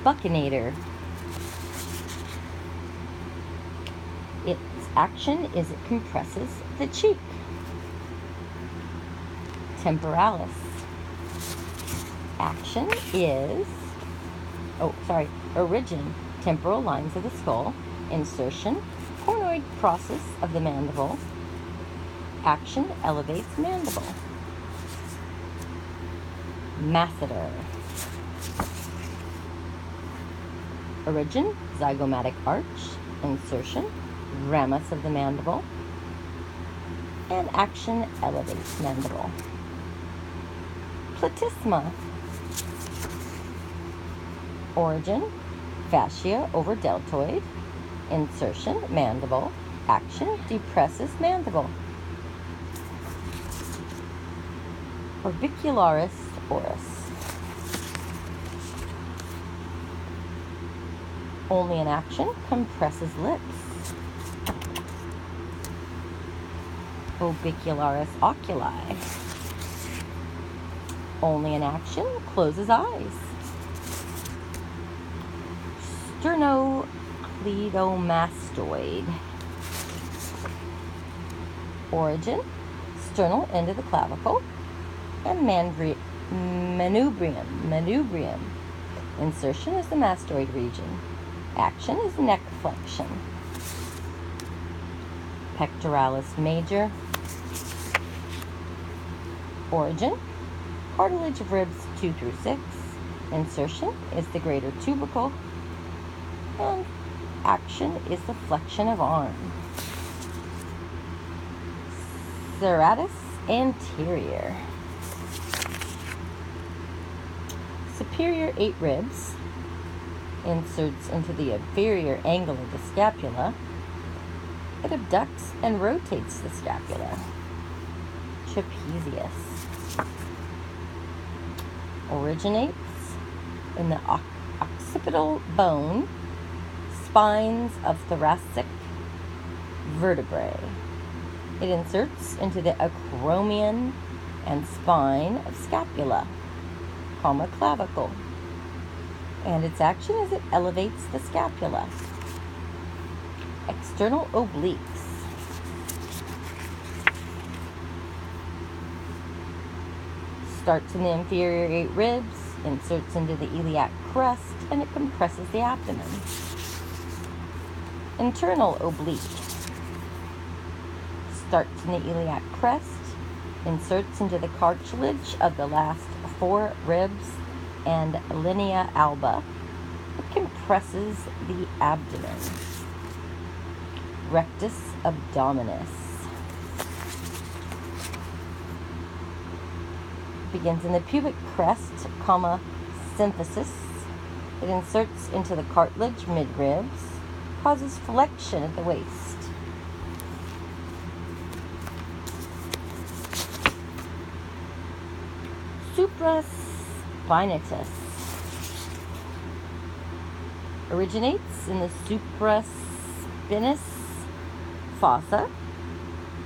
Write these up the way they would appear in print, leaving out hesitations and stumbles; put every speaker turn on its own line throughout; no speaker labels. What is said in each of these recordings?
Buccinator. Its action is it compresses the cheek. Temporalis. Action is, origin, temporal lines of the skull. Insertion, cornoid process of the mandible. Action, elevates mandible. Masseter. Origin, zygomatic arch. Insertion, ramus of the mandible. And action, elevates mandible. Platysma. Origin, fascia over deltoid. Insertion, mandible. Action, depresses mandible. Orbicularis oris. Only in action, compresses lips. Orbicularis oculi. Only in action, closes eyes. Sternocleidomastoid. Origin, sternal end of the clavicle. And manubrium. Insertion is the mastoid region. Action is neck flexion. Pectoralis major. Origin, cartilage of ribs 2 through 6. Insertion is the greater tubercle. And action is the flexion of arm. Serratus anterior. Superior 8 ribs. Inserts into the inferior angle of the scapula. It abducts and rotates the scapula. Trapezius. Originates in the occipital bone, spines of thoracic vertebrae. It inserts into the acromion and spine of scapula, clavicle. And its action is it elevates the scapula. External obliques. Starts in the inferior 8 ribs, inserts into the iliac crest, and it compresses the abdomen. Internal oblique. Starts in the iliac crest, inserts into the cartilage of the last 4 ribs and linea alba. It compresses the abdomen. Rectus abdominis. Begins in the pubic crest, symphysis. It inserts into the cartilage mid-ribs, causes flexion at the waist. Supraspinatus. Originates in the supraspinous fossa,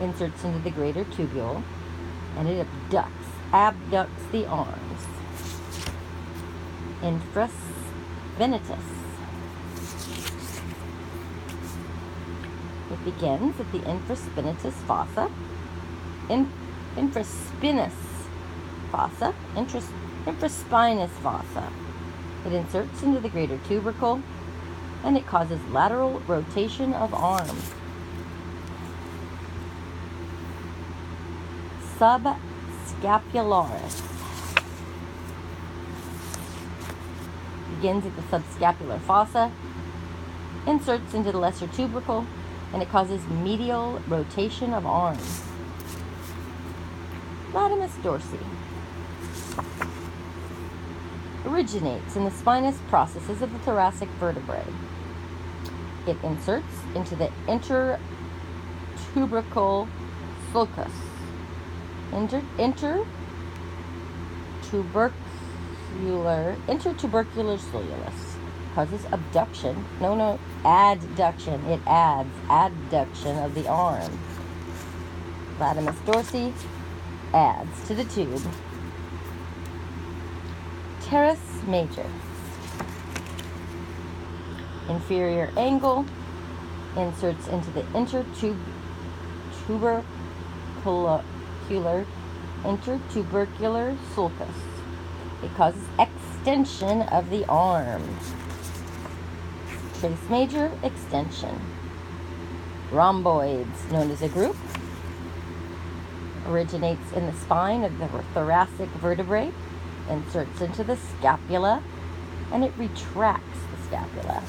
inserts into the greater tubule, and it abducts the arms. Infraspinatus. It begins at the infraspinatus fossa. Infraspinous fossa. Infraspinous fossa. It inserts into the greater tubercle, and it causes lateral rotation of arms. Subscapularis. Begins at the subscapular fossa, inserts into the lesser tubercle, and it causes medial rotation of arms. Latimus dorsi. Originates in the spinous processes of the thoracic vertebrae. It inserts into the intertubercle sulcus. Intertubercular solus. Causes abduction. Adduction. It adds adduction of the arm. Latimus dorsi adds to the tube. Teres major. inferior angle, inserts into the intertubercular sulcus. It causes extension of the arm. Trace major, extension. Rhomboids, known as a group, originates in the spine of the thoracic vertebrae, inserts into the scapula, and it retracts the scapula.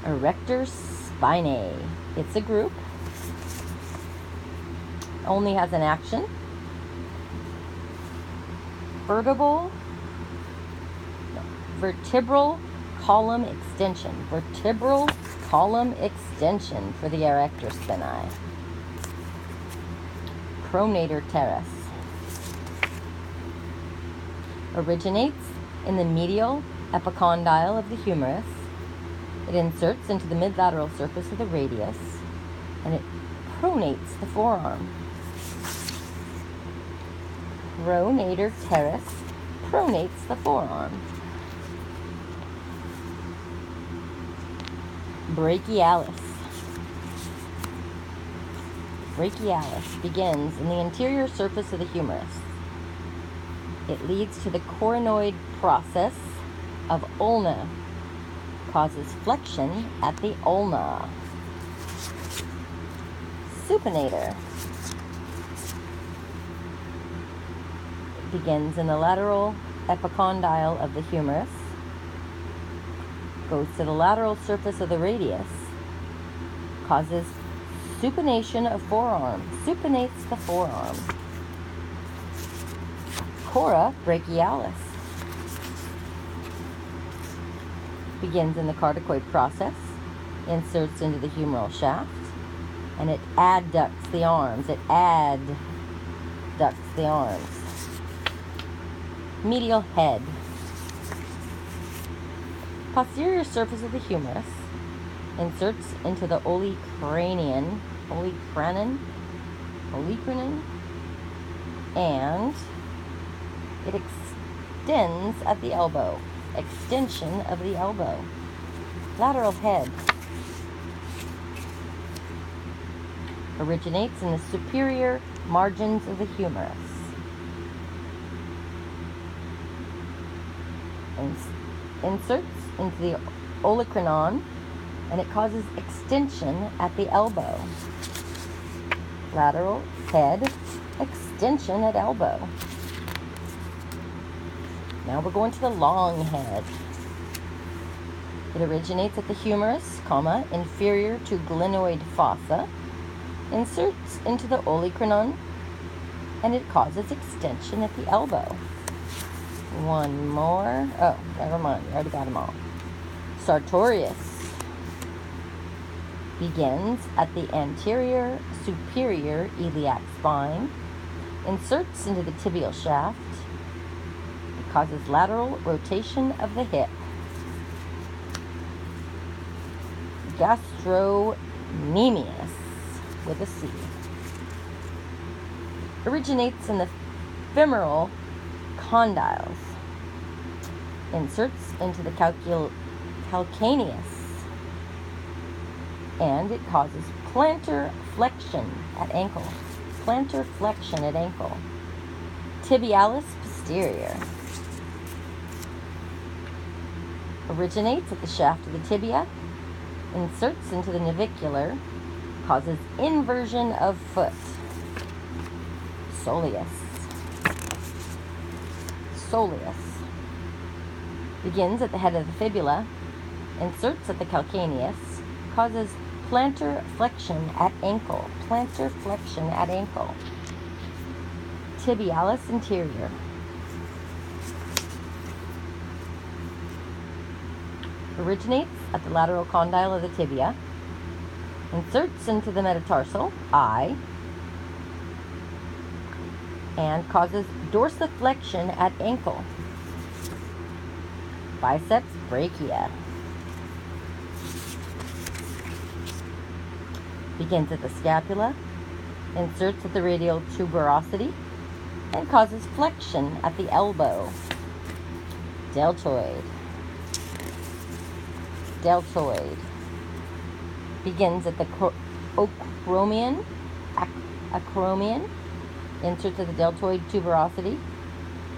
Erector spinae, it's a group, only has an action. Vertebral column extension. Vertebral column extension for the erector spinae. Pronator teres originates in the medial epicondyle of the humerus. It inserts into the midlateral surface of the radius, and it pronates the forearm. Pronator teres pronates the forearm. Brachialis. Brachialis begins in the anterior surface of the humerus. It leads to the coronoid process of ulna, causes flexion at the ulna. Supinator. It begins in the lateral epicondyle of the humerus, goes to the lateral surface of the radius, causes supination of forearm, supinates the forearm. Cora brachialis begins in the cardiacoid process, inserts into the humeral shaft, and it adducts the arms. It adducts the arms. Medial head. Posterior surface of the humerus, inserts into the olecranon, and it extends at the elbow. Extension of the elbow. Lateral head originates in the superior margins of the humerus. Inserts into the olecranon, and it causes extension at the elbow. Lateral head, extension at elbow. Now we're going to the long head. It originates at the humerus, inferior to glenoid fossa, inserts into the olecranon, and it causes extension at the elbow. One more. Oh, never mind. We already got them all. Sartorius begins at the anterior superior iliac spine, inserts into the tibial shaft. It causes lateral rotation of the hip. Gastrocnemius with a C originates in the femoral condyles, inserts into the calcaneus, and it causes plantar flexion at ankle. Plantar flexion at ankle. Tibialis posterior originates at the shaft of the tibia, inserts into the navicular, causes inversion of foot. Soleus begins at the head of the fibula, inserts at the calcaneus, causes plantar flexion at ankle. Plantar flexion at ankle. Tibialis anterior originates at the lateral condyle of the tibia, inserts into the metatarsal, I, and causes dorsiflexion at ankle. Biceps brachia begins at the scapula, inserts at the radial tuberosity, and causes flexion at the elbow. Deltoid deltoid. Begins at the acromion, inserts at the deltoid tuberosity,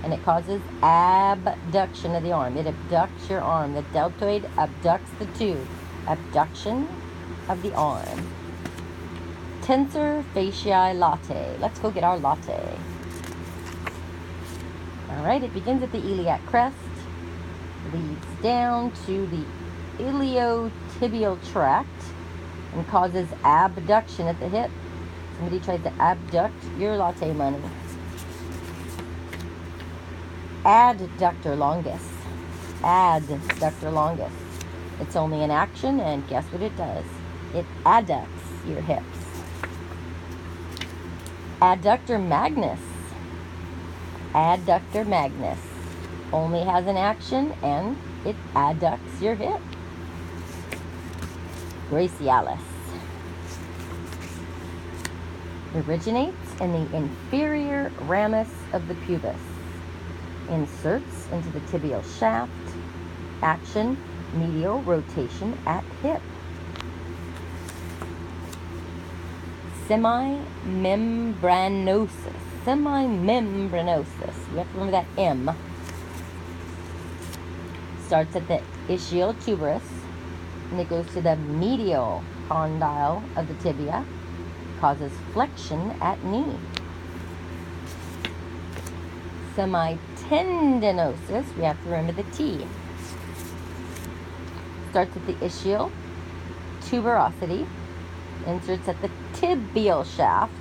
and it causes abduction of the arm. It abducts your arm. The deltoid abducts the tube. Abduction of the arm. Tensor fasciae latae. Let's go get our latte. All right, it begins at the iliac crest, leads down to the iliotibial tract, and causes abduction at the hip. Somebody tried to abduct your latte money. Adductor longus. Adductor longus. It's only an action, and guess what it does? It adducts your hips. Adductor magnus. Adductor magnus. Only has an action, and it adducts your hip. Brachialis. Originates in the inferior ramus of the pubis. Inserts into the tibial shaft. Action, medial rotation at hip. Semimembranosus. Semimembranosus. You have to remember that M. Starts at the ischial tuberous, and it goes to the medial condyle of the tibia. Causes flexion at knee. Semitendinosus. We have to remember the T. Starts at the ischial tuberosity. Inserts at the tibial shaft.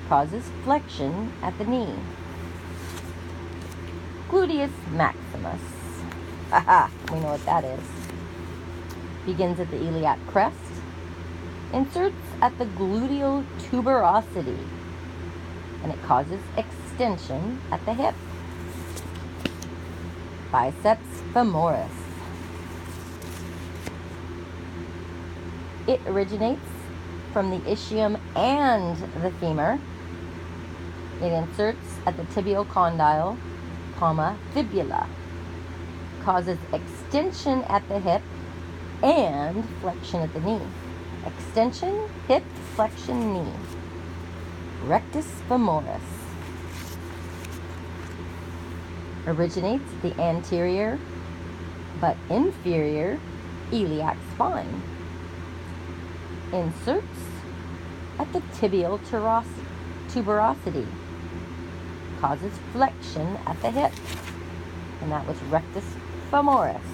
Causes flexion at the knee. Gluteus maximus. Haha, we know what that is. Begins at the iliac crest. Inserts at the gluteal tuberosity, and it causes extension at the hip. Biceps femoris. It originates from the ischium and the femur. It inserts at the tibial condyle, fibula. Causes extension at the hip and flexion at the knee. Extension, hip, flexion, knee. Rectus femoris. Originates the anterior but inferior iliac spine. Inserts at the tibial tuberosity. Causes flexion at the hip. And that was rectus femoris.